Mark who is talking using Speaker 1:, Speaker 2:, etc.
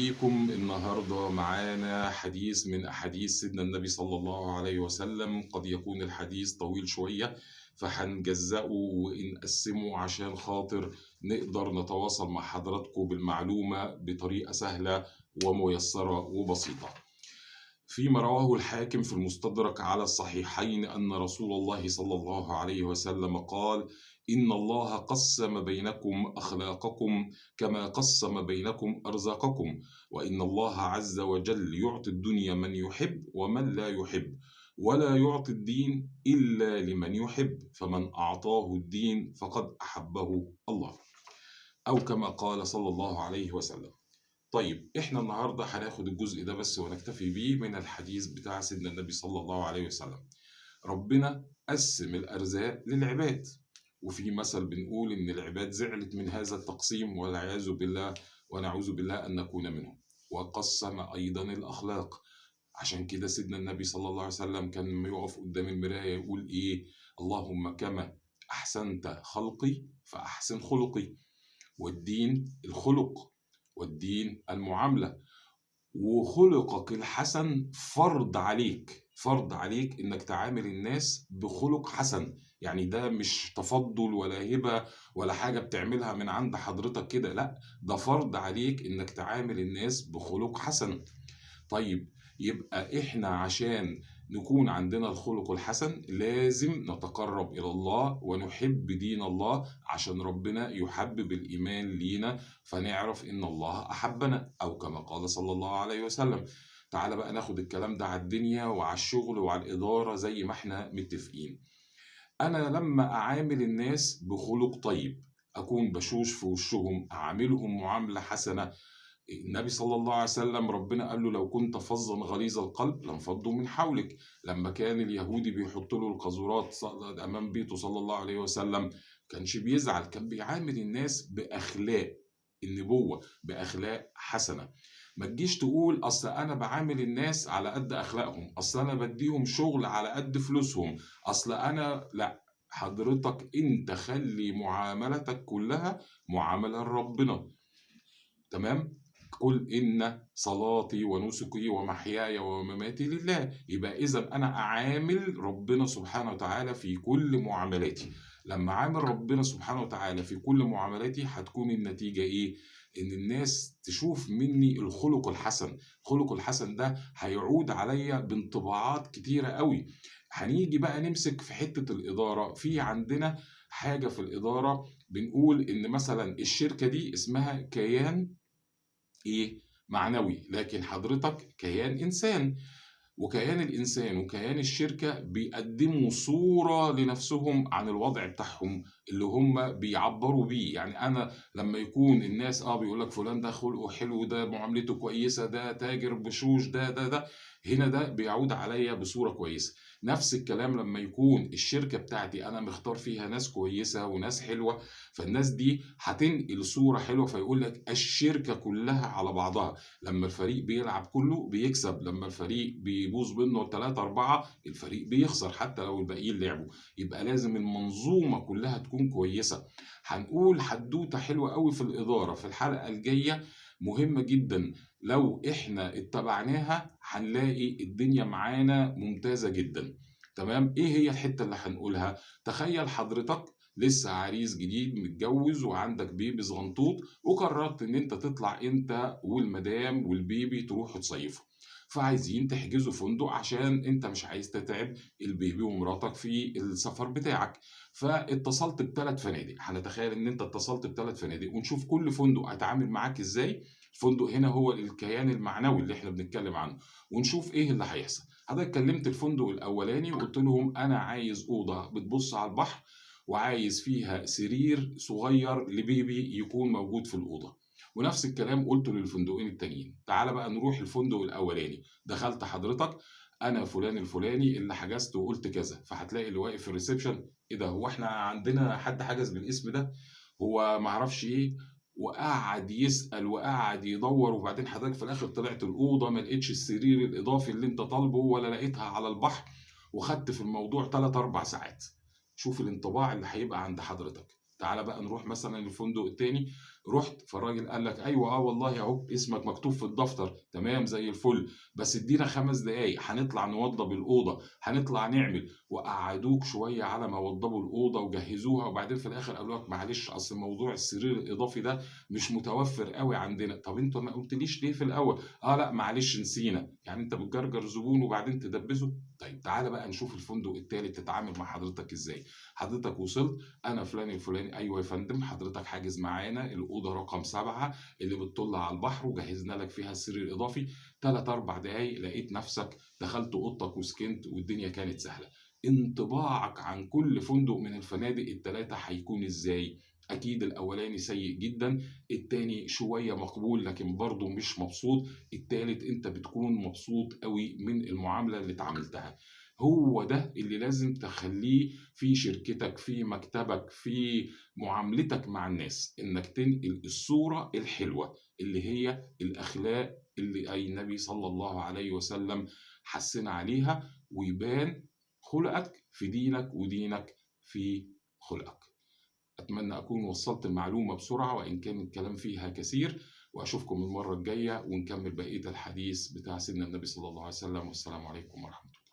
Speaker 1: بيكم النهاردة معانا حديث من أحاديث سيدنا النبي صلى الله عليه وسلم. قد يكون الحديث طويل شوية، فهنجزأه ونقسمه عشان خاطر نقدر نتواصل مع حضراتكم بالمعلومة بطريقة سهلة وميسرة وبسيطة. فيما رواه الحاكم في المستدرك على الصحيحين أن رسول الله صلى الله عليه وسلم قال: إن الله قسم بينكم أخلاقكم كما قسم بينكم أرزاقكم، وإن الله عز وجل يعطي الدنيا من يحب ومن لا يحب، ولا يعطي الدين إلا لمن يحب، فمن أعطاه الدين فقد أحبه الله، أو كما قال صلى الله عليه وسلم. طيب احنا النهارده هناخد الجزء ده بس ونكتفي بيه من الحديث بتاع سيدنا النبي صلى الله عليه وسلم. ربنا قسم الأرزاق للعباد، وفي مثل بنقول إن العباد زعلت من هذا التقسيم والعياذ بالله، ونعوذ بالله أن نكون منهم. وقسم أيضا الأخلاق، عشان كده سيدنا النبي صلى الله عليه وسلم كان لما يقف قدام المراية يقول إيه؟ اللهم كما أحسنت خلقي فأحسن خلقي. والدين الخلق، والدين المعاملة، وخلقك الحسن فرض عليك انك تعامل الناس بخلق حسن. يعني ده مش تفضل ولا هبة ولا حاجة بتعملها من عند حضرتك كده، لا، ده فرض عليك انك تعامل الناس بخلق حسن. طيب يبقى احنا عشان نكون عندنا الخلق الحسن لازم نتقرب إلى الله ونحب دين الله، عشان ربنا يحبب الإيمان لينا فنعرف إن الله أحبنا، أو كما قال صلى الله عليه وسلم. تعال بقى ناخد الكلام ده على الدنيا وعلى الشغل وعلى الإدارة زي ما احنا متفقين. أنا لما أعامل الناس بخلق طيب، أكون بشوش في وشهم، أعاملهم معاملة حسنة. النبي صلى الله عليه وسلم ربنا قال له: لو كنت فظا غليظ القلب لانفضوا من حولك. لما كان اليهودي بيحط له القاذورات امام بيته صلى الله عليه وسلم كانش بيزعل، كان بيعامل الناس باخلاق النبوة، باخلاق حسنة. ما تجيش تقول اصل انا بعامل الناس على قد اخلاقهم، اصل انا بديهم شغل على قد فلوسهم، اصل انا لا. حضرتك انت خلي معاملتك كلها معاملة لربنا، تمام؟ قل إن صلاتي ونسكي ومحياي ومماتي لله. يبقى إذا أنا أعامل ربنا سبحانه وتعالى في كل معاملاتي. لما أعامل ربنا سبحانه وتعالى في كل معاملاتي هتكون النتيجة إيه؟ إن الناس تشوف مني الخلق الحسن. الخلق الحسن ده هيعود عليا بانطباعات كتيرة قوي. هنيجي بقى نمسك في حتة الإدارة. في عندنا حاجة في الإدارة بنقول إن مثلا الشركة دي اسمها كيان ايه؟ معنوي، لكن حضرتك كيان انسان، وكيان الإنسان وكيان الشركة بيقدموا صورة لنفسهم عن الوضع بتاعهم اللي هم بيعبروا بيه. يعني أنا لما يكون الناس بيقول لك فلان ده خلقه حلو، ده معاملته كويسة، ده تاجر بشوش، ده هنا ده بيعود عليا بصورة كويسة. نفس الكلام لما يكون الشركة بتاعتي أنا مختار فيها ناس كويسة وناس حلوة، فالناس دي هتنقل صورة حلوة، فيقول لك الشركة كلها على بعضها. لما الفريق بيلعب كله بيكسب، لما الفريق بيبوظ منه 3 4 الفريق بيخسر حتى لو الباقيين لعبوا. يبقى لازم المنظومة كلها تكون كويسة. هنقول حدوتة حلوة قوي في الإدارة في الحلقة الجاية، مهمة جدا. لو احنا اتبعناها هنلاقي الدنيا معانا ممتازة جدا. تمام؟ ايه هي الحتة اللي هنقولها؟ تخيل حضرتك لسه عريس جديد متجوز وعندك بيبي صغنطوط، وقررت ان انت تطلع انت والمدام والبيبي تروحوا تصيفوا، فعايزين تحجزوا فندق عشان انت مش عايز تتعب البيبي ومراتك في السفر بتاعك. فاتصلت بثلاث فنادق. هنتخيل ان انت اتصلت بثلاث فنادق ونشوف كل فندق هيتعامل معاك ازاي. الفندق هنا هو الكيان المعنوي اللي احنا بنتكلم عنه، ونشوف ايه اللي هيحصل. حضرتك كلمت الفندق الاولاني وقلت لهم انا عايز اوضه بتبص على البحر، وعايز فيها سرير صغير لبيبي يكون موجود في الأوضة. ونفس الكلام قلته للفندقين التانيين. تعال بقى نروح الفندق الأولاني. دخلت حضرتك: أنا فلان الفلاني اللي حجزت وقلت كذا. فهتلاقي اللي واقف في الريسبشن: إيه ده؟ هو إحنا عندنا حد حجز بالاسم ده؟ هو معرفش إيه. وقعد يسأل وقعد يدور، وبعدين حضرتك في الآخر طلعت الأوضة ما لقيتش السرير الإضافي اللي أنت طالبه ولا لقيتها على البحر، وخدت في الموضوع 3 4 ساعات. شوف الانطباع اللي هيبقى عند حضرتك. تعالى بقى نروح مثلا الفندق التاني. رُحت فالراجل قال لك: "أيوه والله أهو اسمك مكتوب في الدفتر." تمام زي الفل، بس ادّينا 5 دقايق هنطلع نوضّب الأوضة، هنطلع نعمل، وقعّدوك شوية على ما وضّبوا الأوضة وجهّزوها، وبعدين في الآخر قالوا لك: "معلش أصل موضوع السرير الإضافي ده مش متوفّر أوي عندنا." طَب أنت ما قُلتليش ليه في الأول؟ لأ معلش نسينا. يعني أنت بتجرجر زبون وبعدين تدبّسه؟ طيب تعالَ بقى نشوف الفندق التالت تتعامل مع حضرتك إزاي. حضرتك وصلت، أنا فلان الفلاني، أيوه يا فندم حضرتك حاجز معانا الأوضة رقم 7 اللي بتطل على البحر وجهّزنا لك فيها السرير الإضافي. 3، 4 دقايق لقيت نفسك دخلت أوضتك وسكنت والدنيا كانت سهلة. انطباعك عن كل فندق من الفنادق ال3 هيكون إزاي؟ أكيد الأولاني سيء جدًا، التاني شوية مقبول لكن برضه مش مبسوط، التالت أنت بتكون مبسوط أوي من المعاملة اللي اتعاملتها. هو ده اللي لازم تخلّيه في شركتك، في مكتبك، في معاملتك مع الناس، إنك تنقل الصورة الحلوة اللي هي الأخلاق اللي النبي صلى الله عليه وسلم حثّنا عليها، ويبان خُلقك في دينك ودينك في خُلقك. أتمنى أكون وصّلت المعلومة بسرعة وإن كان الكلام فيها كثير، وأشوفكم المرّة الجاية ونكمّل بقية الحديث بتاع سيدنا النبي صلى الله عليه وسلم، والسلام عليكم ورحمة الله.